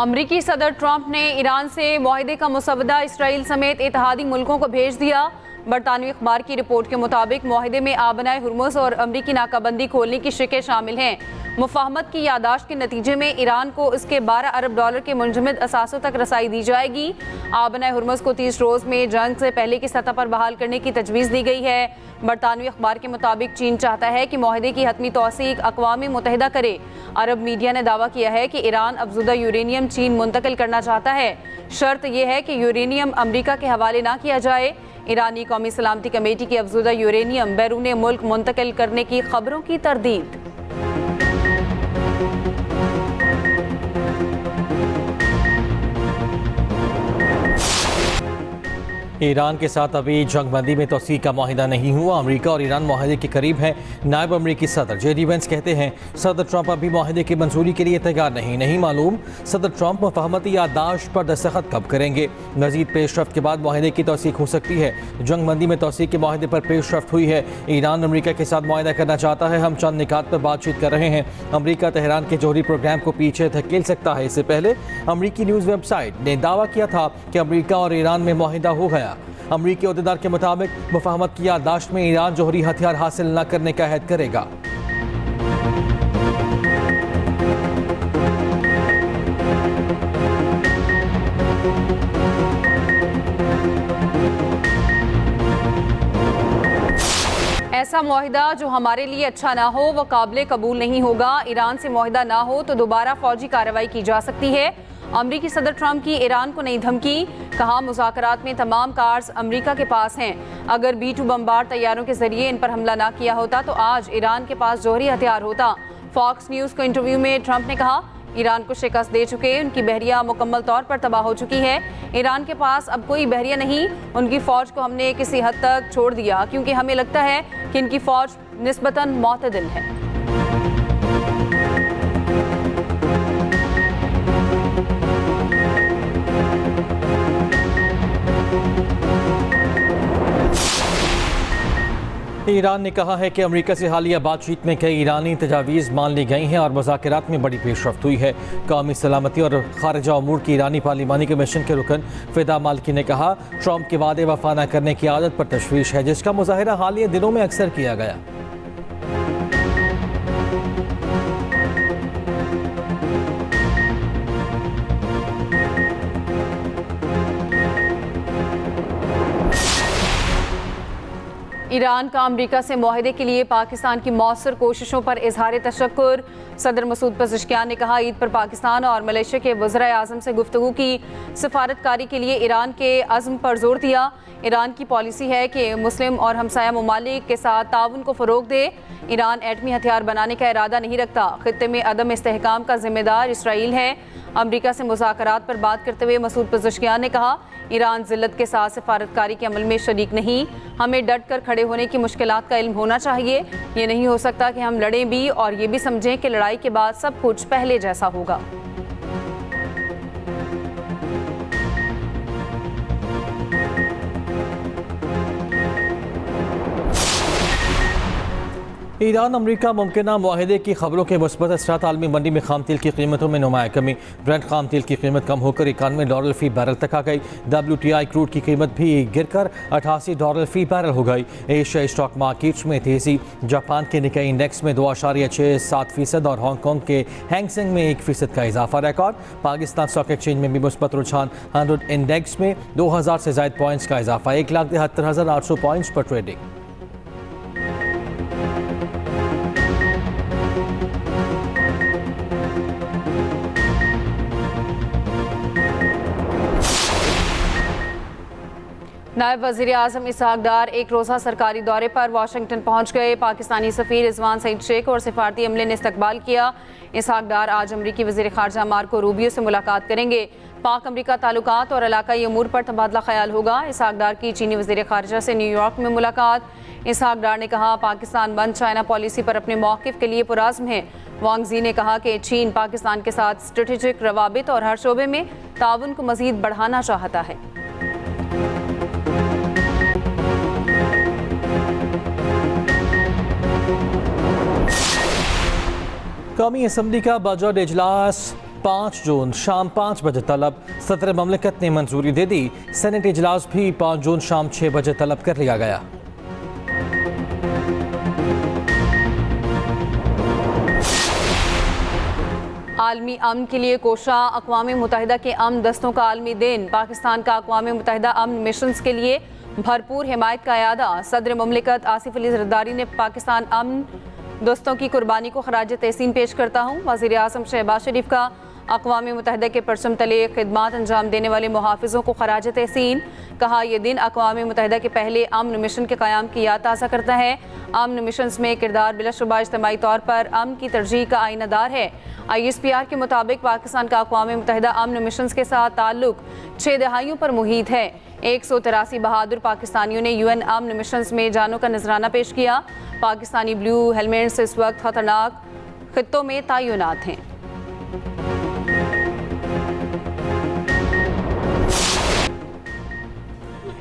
अमरीकी सदर ट्रंप ने ईरान से मुआहदे का मुसवदा इसराइल समेत इत्तेहादी मुल्कों को भेज दिया। बरतानवी अखबार की रिपोर्ट के मुताबिक मुआहदे में आबनाए हुर्मुज़ और अमरीकी नाकाबंदी खोलने की शर्तें शामिल हैं। मुफाहमत की यादाश्त के नतीजे में ईरान को इसके $12 अरब के मुंजमद असासों तक रसाई दी जाएगी। आबनाए हुर्मुज़ को 30 रोज़ में जंग से पहले की सतह पर बहाल करने की तजवीज़ दी गई है। बरतानवी अखबार के मुताबिक चीन चाहता है कि मुआहदे की हतमी तौसीक अक़वाम मुत्तहिदा करे। अरब मीडिया ने दावा किया है कि ईरान अफजुदा यूरेनियम चीन मुंतकिल करना चाहता है। शर्त यह है कि यूरेनियम अमरीका के हवाले ना किया जाए। ईरानी कौमी सलामती कमेटी की अफजुदा यूरेनियम बैरून मुल्क मुंतकिल करने की खबरों की तरदीद। ईरान के साथ अभी जंगबंदी में तोसी का मुआहिदा नहीं हुआ। अमेरिका और ईरान मुआहिदे के करीब हैं। नायब अमरीकी सदर जेडी वेंस कहते हैं सदर ट्रंप अभी मुआहिदे की मंजूरी के लिए तैयार नहीं मालूम सदर ट्रंप मुफाहमती याददाश्त पर दस्तखत कब करेंगे। मजीद पेशरफ्त के बाद मुआहिदे की तोसीक हो सकती है। जंगबंदी में तोसीक के मुआहिदे पर पेशरफ्त हुई है। ईरान अमरीका के साथ मुआहिदा करना चाहता है। हम चंद निकात पर बातचीत कर रहे हैं। अमरीका तेहरान के जौहरी प्रोग्राम को पीछे धकेल सकता है। इससे पहले अमरीकी न्यूज़ वेबसाइट ने दावा किया था कि अमरीका और ईरान में मुआहिदा हो गया। अमरीकी अहदेदार के मुताबिक मुफाहमत की याददाश्त में ईरान जौहरी हथियार हासिल न करने का अहद करेगा। ऐसा मुआहिदा जो हमारे लिए अच्छा ना हो वह काबिल कबूल नहीं होगा। ईरान से मुआहिदा ना हो तो दोबारा फौजी कार्रवाई की जा सकती है। अमरीकी सदर ट्रंप की ईरान को नई धमकी। कहा मुज़ाकरात में तमाम कार्ड्स अमरीका के पास हैं। अगर B-2 बमबार तैयारों के जरिए इन पर हमला ना किया होता तो आज ईरान के पास जौहरी हथियार होता। फॉक्स न्यूज़ को इंटरव्यू में ट्रंप ने कहा ईरान को शिकस्त दे चुके, उनकी बहरिया मुकम्मल तौर पर तबाह हो चुकी है। ईरान के पास अब कोई बहरिया नहीं। उनकी फ़ौज को हमने किसी हद तक छोड़ दिया क्योंकि हमें लगता है कि इनकी फ़ौज निस्बतन मोतदिल है। ईरान ने कहा है कि अमेरिका से हालिया बातचीत में कई ईरानी तजावीज़ मान ली गई हैं और मुज़ाकरात में बड़ी पेशरफ्त हुई है। कौमी सलामती और खारिजा अमूर की ईरानी पार्लिमानी कमीशन के रुकन फिदा मालिकी ने कहा ट्रंप के वादे वफा न करने की आदत पर तशवीश है जिसका मुजाहिरा हालिया दिनों में अक्सर किया गया। ईरान का अमरीका से मुआहदे के लिए पाकिस्तान की मौसर कोशिशों पर इजहार तशक्कुर। सदर मसूद पज़ेश्कियान ने कहा ईद पर पाकिस्तान और मलेशिया के वज़ीर आज़म से गुफ्तगू की। सिफारतकारी के लिए ईरान के अज़्म पर जोर दिया। ईरान की पॉलिसी है कि मुस्लिम और हमसाया ममालिक के साथ ताउन को फ़रोग दे। ईरान एटमी हथियार बनाने का इरादा नहीं रखता। खित्ते में अदम इस्तेहकाम का जिम्मेदार इसराइल है। अमरीका से मुज़ाकरात पर बात करते हुए मसूद पज़ेश्कियान ने कहा ईरान जिल्लत के साथ सिफारतकारी के अमल में शरीक नहीं। हमें डट कर खड़े होने की मुश्किलात का इल्म होना चाहिए। ये नहीं हो सकता कि हम लड़ें भी और ये भी समझें कि लड़ाई के बाद सब कुछ पहले जैसा होगा। ईरान अमरीका मुमकिना मुआहदे की खबरों के मुस्बत असरात। आलमी मंडी में खाम तेल की कीमतों में नुमाया कमी। ब्रेंट खाम तेल की कीमत कम होकर $91 फी बैरल तक आ गई। WTI क्रूड की कीमत भी गिरकर $88 फी बैरल हो गई। एशिया स्टॉक मार्केट्स में तेजी। जापान के निकाई इंडेक्स में 2.67% और हांगकॉन्ग के हैंगसेंग में 1% का इजाफा रिकॉर्ड। पाकिस्तान स्टॉक एक्सचेंज में भी मुस्बत रुझान। 100 इंडेक्स में 2000 से ज़ायद पॉइंट्स का इजाफा। 1,73,800 पॉइंट्स पर ट्रेडिंग। नायब वज़ीर आज़म इसहाक डार एक रोज़ा सरकारी दौरे पर वाशिंगटन पहुँच गए। पाकिस्तानी सफ़ीर रिजवान सईद शेख और सिफारती अमले ने इस्तकबाल किया। इसहाक डार आज अमरीकी वज़ीर ख़ारजा मार्को रूबियो से मुलाकात करेंगे। पाक अमरीका ताल्लुकात और इलाकाई अमूर पर तबादला ख्याल होगा। इसहाक डार की चीनी वज़ीर ख़ारजा से न्यूयॉर्क में मुलाकात। इसहाक डार ने कहा पाकिस्तान वन चाइना पॉलिसी पर अपने मौक़िफ़ के लिए पुरज़्म है। वांग ज़ी ने कहा कि चीन पाकिस्तान के साथ स्ट्रेटेजिक रवाबित और हर शोबे में ताउन को मज़ीद बढ़ाना चाहता है। कौमी असम्बली का बजट इजलास 5 जून शाम 5 बजे तलब सदर ममलिकत ने मंजूरी दे दी। सेनेट इजलास भी 5 जून शाम 6 बजे तलब कर लिया गया। आलमी अमन के लिए कोशा अक़वाम मुत्तहिदा के अमन दस्तों का आलमी दिन। पाकिस्तान का अक़वाम मुत्तहिदा अमन मिशंस के लिए भरपूर हिमायत का अयादा। सदर ममलिकत आसिफ अली ज़रदारी ने पाकिस्तान अमन दोस्तों की कुर्बानी को खराज तहसीन पेश करता हूँ। वज़ीर आज़म शहबाज शरीफ का अक़वाम मुत्तहिदा के परचम तले खिदमात अंजाम देने वाले मुहाफ़िज़ों को खराज तहसीन। कहा, यह दिन अक़वाम मुत्तहिदा के पहले अमन मिशन के क़याम की याद ताज़ा करता है। अमन मिशंस में किरदार बिलाशुबा इज्तिमाई तौर पर अमन की तरजीह का आइनादार है। ISPR के मुताबिक पाकिस्तान का अक़वाम मुत्तहिदा अमन मिशंस के साथ ताल्लुक 6 दहाइयों पर मुहीत है। 183 बहादुर पाकिस्तानियों ने UN अमन मिशंस में जानों का नजराना पेश किया। पाकिस्तानी ब्लू हेलमेट्स इस वक्त खतरनाक खित्तों में तैनात हैं।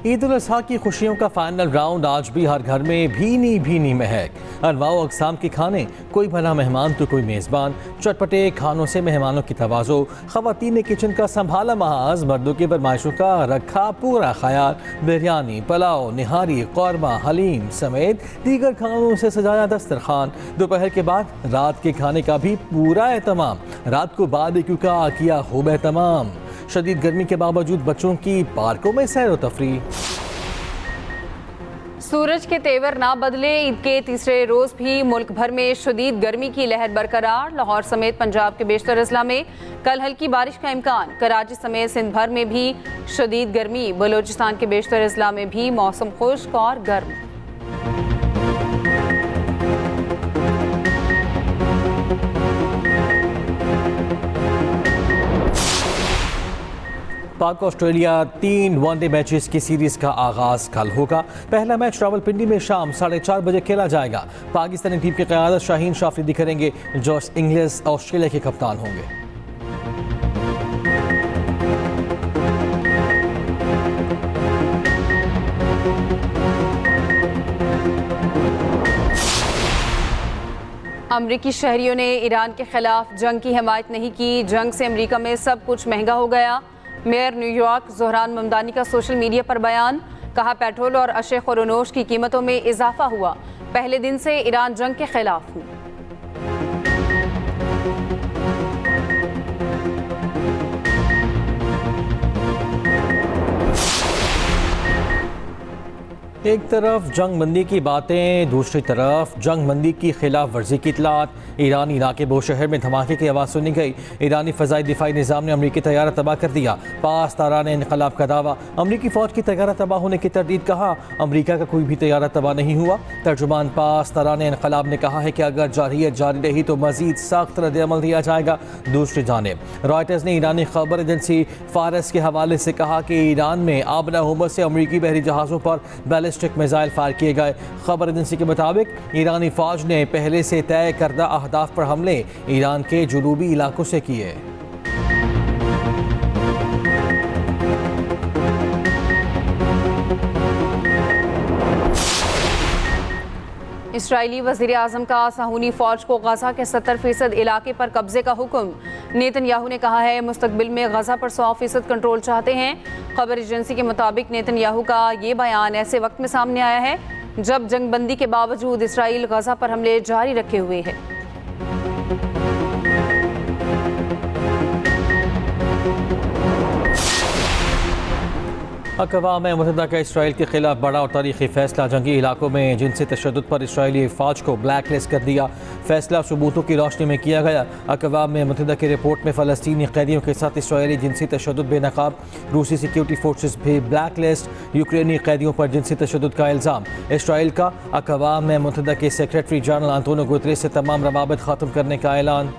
ईद उल अज़हा की खुशियों का फाइनल राउंड आज भी हर घर में भीनी भीनी महक। अनवाओ अक़साम के खाने, कोई भला मेहमान तो कोई मेज़बान। चटपटे खानों से मेहमानों की तवाज़ो। ख़वातीन ने किचन का संभाला महाज, मर्दों की फरमाइशों का रखा पूरा ख्याल। बिरयानी, पुलाव, निहारी, कौरमा, हलीम समेत दीगर खानों से सजाया दस्तरखान। दोपहर के बाद रात के खाने का भी पूरा एहतमाम। रात को बारबेक्यू का किया खूब एहतमाम। शदीद गर्मी के बावजूद बच्चों की पार्कों में सैर व तफरीह। सूरज के तेवर ना बदले, ईद के तीसरे रोज भी मुल्क भर में शदीद गर्मी की लहर बरकरार। लाहौर समेत पंजाब के बेशतर अजला में कल हल्की बारिश का इम्कान। कराची समेत सिंध भर में भी शदीद गर्मी। बलोचिस्तान के बेशतर अजला में भी मौसम खुश्क और गर्म। पाक ऑस्ट्रेलिया 3 वनडे मैचेस की सीरीज का आगाज कल होगा। पहला मैच रावलपिंडी में शाम 4:30 बजे खेला जाएगा। पाकिस्तानी टीम की क़यादत शाहीन शाफरीदी करेंगे। जॉस इंग्लिस ऑस्ट्रेलिया के कप्तान होंगे। अमरीकी शहरियों ने ईरान के खिलाफ जंग की हिमायत नहीं की। जंग से अमरीका में सब कुछ महंगा हो गया। मेयर न्यूयॉर्क ज़ोहरान ममदानी का सोशल मीडिया पर बयान। कहा, पेट्रोल और अशे खुरोनोश की कीमतों में इजाफा हुआ। पहले दिन से ईरान जंग के खिलाफ हूँ। एक तरफ जंग बंदी की बातें, दूसरी तरफ जंग बंदी की खिलाफ वर्जी की इतलात। ईरानी इलाके बोशहर में धमाके की आवाज़ सुनी गई। ईरानी फ़ज़ाई दिफाई निज़ाम ने अमरीकी तैयारा तबाह कर दिया। पास तारा ने इनकलाब का दावा। अमरीकी फ़ौज की तैयारा तबाह होने की तरदीद। कहा, अमरीका का कोई भी तैयारा तबाह नहीं हुआ। तर्जुमान पास तारा ने इनकलाब ने कहा है कि अगर जारहियत जारी रही तो मज़ीद सख्त रद्द-ए-अमल दिया जाएगा। दूसरी जानिब रॉयटर्स ने ईरानी खबर एजेंसी फारस के हवाले से कहा कि ईरान में आबना हुमस से अमरीकी बहरी जहाज़ों पर बैलिस्टिक मिसाइल फायर किए गए। खबर एजेंसी के मुताबिक ईरानी फौज ने पहले से तय करदा अहदाफ पर हमले ईरान के जुनूबी इलाकों से किए। इसराइली वज़ीर आज़म का साहूनी फ़ौज को गज़ा के 70% इलाके पर कब्जे का हुक्म। नेतन्याहू ने कहा है, मुस्तकबिल में गज़ा पर 100% कंट्रोल चाहते हैं। खबर एजेंसी के मुताबिक नेतन्याहू का ये बयान ऐसे वक्त में सामने आया है जब जंगबंदी के बावजूद इसराइल गज़ा पर हमले जारी रखे हुए है। अक़वाम मुत्तहिदा का इसराइल के खिलाफ बड़ा और तारीख़ी फ़ैसला। जंगी इलाकों में जिनसी तशद्दुद पर इसराइली फ़ौज को ब्लैक लिस्ट कर दिया। फ़ैसला सबूतों की रोशनी में किया गया। अक़वाम मुत्तहिदा की रिपोर्ट में फ़लस्तीनी कैदियों के साथ इसराइली जिनसी तशद्दुद बेनकाब। रूसी सिक्योरिटी फोर्सेस भी ब्लैक लिस्ट। यूक्रेनी कैदियों पर जिनसी तशद्दुद का इल्ज़ाम। इसराइल का अक़वाम मुत्तहिदा के सेक्रेटरी जनरल अंतोनियो गुतरेस से तमाम रवाबित ख़त्म करने का ऐलान।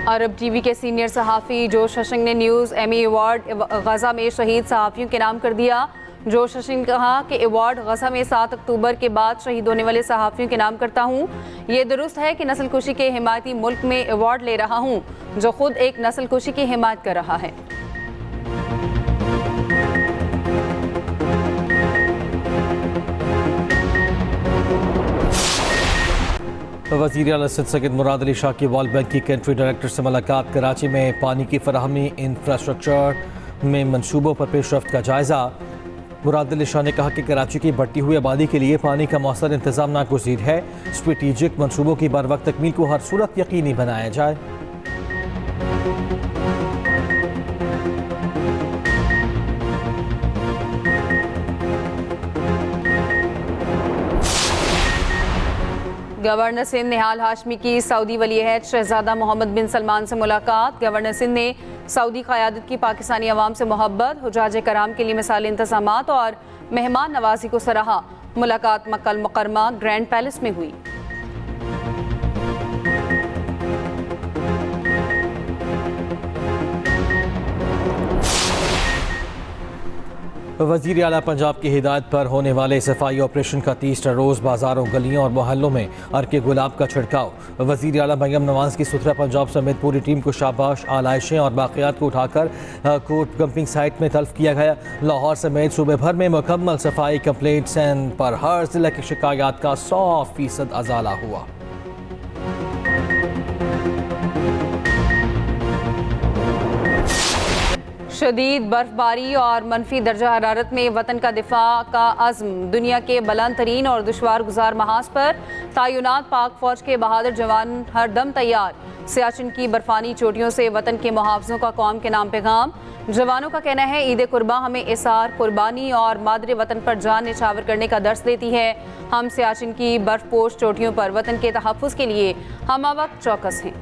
अरब टीवी के सीनियर सहाफ़ी जोश हशंग ने न्यूज़ एमी अवार्ड गज़ा में शहीद सहाफ़ियों के नाम कर दिया। जोश हशंग ने कहा कि अवार्ड गज़ा में 7 अक्टूबर के बाद शहीद होने वाले सहाफ़ियों के नाम करता हूँ। ये दुरुस्त है कि नस्लकुशी के हिमायती मुल्क में अवार्ड ले रहा हूँ जो खुद एक नस्लकुशी की हिमायत कर रहा है। वज़ीर आला सैयद मुराद अली शाह की वर्ल्ड बैंक की कंट्री डायरेक्टर से मुलाकात। कराची में पानी की फराहमी इंफ्रास्ट्रक्चर में मनसूबों पर पेशरफ्त का जायज़ा। मुराद अली शाह ने कहा कि कराची की बढ़ती हुई आबादी के लिए पानी का मौसर इंतज़ाम नागुज़ीर है। स्ट्रेटेजिक मनसूबों की बर वक्त तकमील को हर सूरत यकीनी बनाया जाए। गवर्नर सिंध निहाल हाशमी की सऊदी वली-ए-अहद शहजादा मोहम्मद बिन सलमान से मुलाकात। गवर्नर सिंध ने सऊदी क़यादत की पाकिस्तानी अवाम से मोहब्बत, हुज्जाज कराम के लिए मिसाली इंतज़ामात और मेहमान नवाजी को सराहा। मुलाकात मक्का अल मुकर्रमा ग्रैंड पैलेस में हुई। वज़ीर आला पंजाब की हिदायत पर होने वाले सफाई ऑपरेशन का तीसरा रोज़ बाज़ारों, गलियों और मोहल्लों में अर्के गुलाब का छिड़काव। वज़ीर आला मरियम नवाज़ की सुथरा पंजाब समेत पूरी टीम को शाबाश। आलाइशें और बाक़ियात को उठाकर कोर्ट डंपिंग साइट में तल्फ किया गया। लाहौर समेत सूबे भर में मुकम्मल सफाई कंप्लेंट्स पर हर जिला की शिकायत का 100% अजाला हुआ। शदीद बर्फबारी और मनफी दर्जा हरारत में वतन का दिफा का अज़्म। दुनिया के बुलंद तरीन और दुश्वार गुजार महाज पर तैनात पाक फौज के बहादुर जवान हर दम तैयार। सियाचिन की बर्फानी चोटियों से वतन के मुहाफ़िज़ों का कौम के नाम पैगाम। जवानों का कहना है ईद कुर्बान हमें इसार, कुर्बानी और मादरे वतन पर जान निछावर करने का दर्स देती है। हम सियाचिन की बर्फपोश चोटियों पर वतन के तहफ़्फ़ुज़ के लिए हमा वक्त चौकस हैं।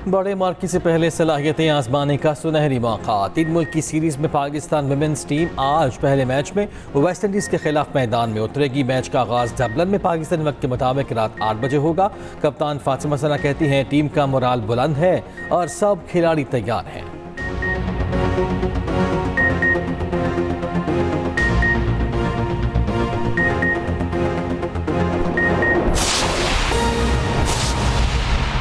बड़े मार्के से पहले सलाहियतें आजमाने का सुनहरी मौका। 3 मुल्क की सीरीज में पाकिस्तान विमेंस टीम आज पहले मैच में वेस्ट इंडीज़ के खिलाफ मैदान में उतरेगी। मैच का आगाज डबलिन में पाकिस्तानी वक्त के मुताबिक रात 8 बजे होगा। कप्तान फातिमा सना कहती हैं टीम का मोराल बुलंद है और सब खिलाड़ी तैयार हैं।